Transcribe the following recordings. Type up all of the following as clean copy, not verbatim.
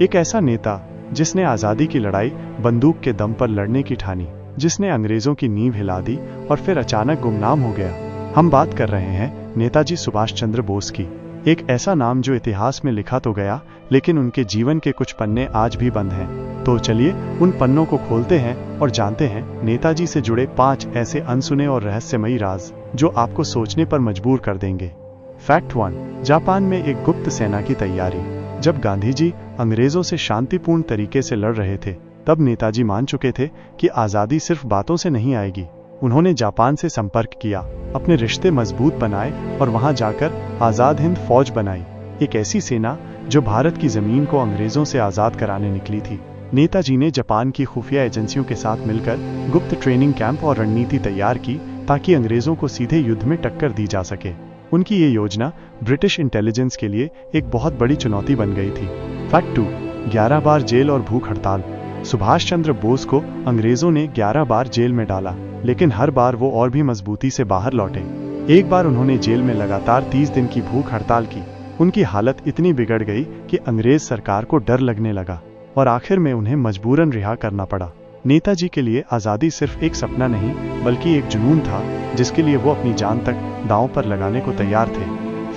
एक ऐसा नेता जिसने आज़ादी की लड़ाई बंदूक के दम पर लड़ने की ठानी, जिसने अंग्रेजों की नींव हिला दी और फिर अचानक गुमनाम हो गया। हम बात कर रहे हैं नेताजी सुभाष चंद्र बोस की। एक ऐसा नाम जो इतिहास में लिखा तो गया, लेकिन उनके जीवन के कुछ पन्ने आज भी बंद हैं। तो चलिए उन पन्नों को खोलते हैं और जानते हैं नेताजी से जुड़े 5 ऐसे अनसुने और रहस्यमयी राज जो आपको सोचने पर मजबूर कर देंगे। फैक्ट 1। जापान में एक गुप्त सेना की तैयारी। जब गांधी जी अंग्रेजों से शांतिपूर्ण तरीके से लड़ रहे थे, तब नेताजी मान चुके थे कि आज़ादी सिर्फ बातों से नहीं आएगी। उन्होंने जापान से संपर्क किया, अपने रिश्ते मजबूत बनाए और वहां जाकर आज़ाद हिंद फौज बनाई, एक ऐसी सेना जो भारत की जमीन को अंग्रेजों से आज़ाद कराने निकली थी। नेताजी ने जापान की खुफिया एजेंसियों के साथ मिलकर गुप्त ट्रेनिंग कैंप और रणनीति तैयार की ताकि अंग्रेजों को सीधे युद्ध में टक्कर दी जा सके। उनकी ये योजना ब्रिटिश इंटेलिजेंस के लिए एक बहुत बड़ी चुनौती बन गई थी। फैक्ट 2। 11 बार जेल और भूख हड़ताल। सुभाष चंद्र बोस को अंग्रेजों ने 11 बार जेल में डाला, लेकिन हर बार वो और भी मजबूती से बाहर लौटे। एक बार उन्होंने जेल में लगातार 30 दिन की भूख हड़ताल की। उनकी हालत इतनी बिगड़ गई कि अंग्रेज सरकार को डर लगने लगा और आखिर में उन्हें मजबूरन रिहा करना पड़ा। नेताजी के लिए आज़ादी सिर्फ एक सपना नहीं, बल्कि एक जुनून था जिसके लिए वो अपनी जान तक दांव पर लगाने को तैयार थे।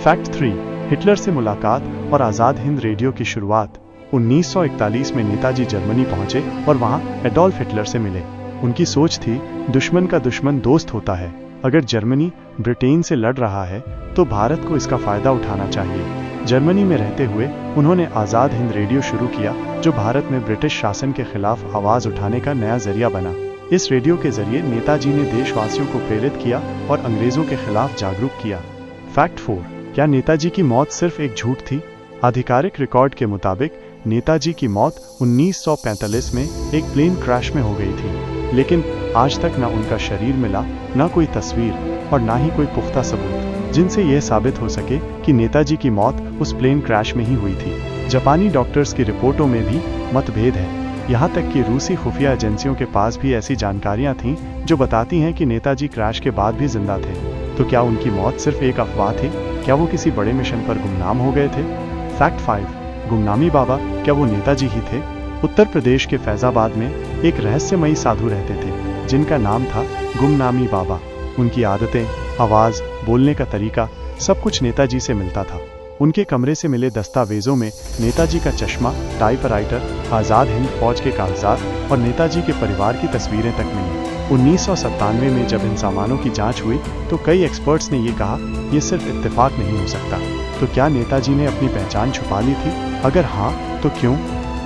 फैक्ट 3। हिटलर से मुलाकात और आज़ाद हिंद रेडियो की शुरुआत। 1941 में नेताजी जर्मनी पहुंचे और वहां एडोल्फ हिटलर से मिले। उनकी सोच थी, दुश्मन का दुश्मन दोस्त होता है। अगर जर्मनी ब्रिटेन से लड़ रहा है तो भारत को इसका फायदा उठाना चाहिए। जर्मनी में रहते हुए उन्होंने आज़ाद हिंद रेडियो शुरू किया, जो भारत में ब्रिटिश शासन के खिलाफ आवाज उठाने का नया जरिया बना। इस रेडियो के जरिए नेताजी ने देशवासियों को प्रेरित किया और अंग्रेजों के खिलाफ जागरूक किया। फैक्ट 4। क्या नेताजी की मौत सिर्फ एक झूठ थी? आधिकारिक रिकॉर्ड के मुताबिक नेताजी की मौत 1945 में एक प्लेन क्रैश में हो गई थी, लेकिन आज तक ना उनका शरीर मिला, ना कोई तस्वीर और ना ही कोई पुख्ता सबूत जिनसे यह साबित हो सके कि नेताजी की मौत उस प्लेन क्रैश में ही हुई थी। जापानी डॉक्टर्स की रिपोर्टों में भी मतभेद है। यहाँ तक कि रूसी खुफिया एजेंसियों के पास भी ऐसी जानकारियां थीं जो बताती हैं कि नेताजी क्रैश के बाद भी जिंदा थे। तो क्या उनकी मौत सिर्फ एक अफवाह थी? क्या वो किसी बड़े मिशन पर गुमनाम हो गए थे? फैक्ट 5। गुमनामी बाबा, क्या वो नेताजी ही थे? उत्तर प्रदेश के फैजाबाद में एक रहस्यमयी साधु रहते थे जिनका नाम था गुमनामी बाबा। उनकी आदतें, आवाज, बोलने का तरीका सब कुछ नेताजी से मिलता था। उनके कमरे से मिले दस्तावेजों में नेताजी का चश्मा, टाइपराइटर, आज़ाद हिंद फौज के कागजात और नेताजी के परिवार की तस्वीरें तक मिली। 1997 में जब इन सामानों की जांच हुई तो कई एक्सपर्ट्स ने ये कहा, ये सिर्फ इत्तेफाक नहीं हो सकता। तो क्या नेताजी ने अपनी पहचान छुपा ली थी? अगर हाँ, तो क्यों?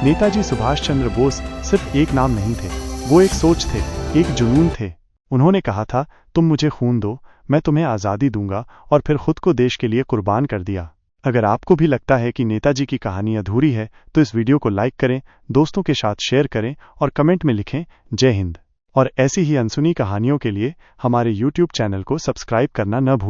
नेताजी सुभाष चंद्र बोस सिर्फ एक नाम नहीं थे, वो एक सोच थे, एक जुनून थे। उन्होंने कहा था, तुम मुझे खून दो, मैं तुम्हें आज़ादी दूंगा, और फिर खुद को देश के लिए कुर्बान कर दिया। अगर आपको भी लगता है कि नेताजी की कहानी अधूरी है, तो इस वीडियो को लाइक करें, दोस्तों के साथ शेयर करें और कमेंट में लिखें जय हिंद। और ऐसी ही अनसुनी कहानियों के लिए हमारे YouTube चैनल को सब्सक्राइब करना न भूलें।